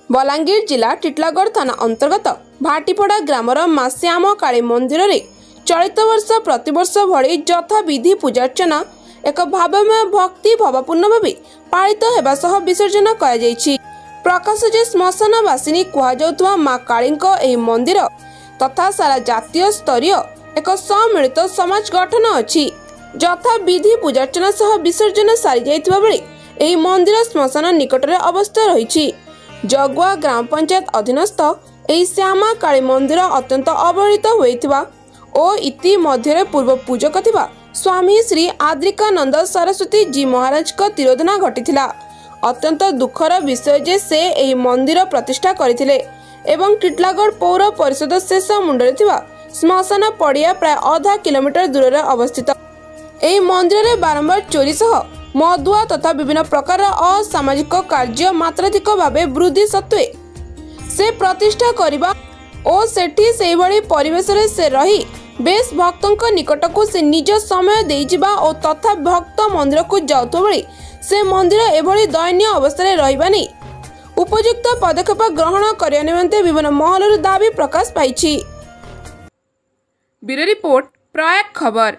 बलांगीर जिला टिटलागढ़ थाना अंतर्गत भाटीपड़ा ग्रामर माँ श्याम काली मंदिर रे चलित वर्ष प्रतिवर्ष भली यथा विधि पूजार्चना एक भावमय भक्ति भावपूर्ण भाव पालित हेबा सह विसर्जन कर प्रकाश जे श्मशानवासिनी कहुवा माँ काली मंदिर तथा सारा जातीय स्तरीय एक सम्मिलित समाज गठन अच्छी यथा विधि पूजार्चना सह विसर्जन सारी जाइतिबा बेले एही मंदिर श्मशान निकट में अवस्थित रही। जगुआ ग्राम पंचायत अधीनस्थ एही श्यामा काली मंदिर अत्यंत अवहेलित होइतिबा और इति मध्य पूर्व पूजक थिबा स्वामी श्री आद्रिकानंद सरस्वती जी महाराज का तिरोधना घटिथिला। अत्यंत दुखर विषय जे से एही मंदिर प्रतिष्ठा करथिले एवं टिटलागढ़ पौर परिषद शेष मुंडरे थिबा श्मशान पड़िया प्राय आधा किलोमीटर दूर अवस्थित। एही मंदिर रे बारंबार चोरी सह मदुआ तथा विभिन्न प्रकार असामाजिक कार्य मात्राधिक भाव वृद्धि सत्वे से प्रतिष्ठा करिबा और सेठी सेही भली परिवेश रे से रही बेस भक्तों निकट को से निज समय दे जिबा और तथा भक्त मंदिर को जाउतो बेले से मंदिर एभली दयनीय अवस्था रे रहिबा नै उपयुक्त पदक्षेप ग्रहण करिया निमंते विभिन्न महलर दाबी प्रकाश पाइछि। ब्यूरो रिपोर्ट प्रयाग खबर।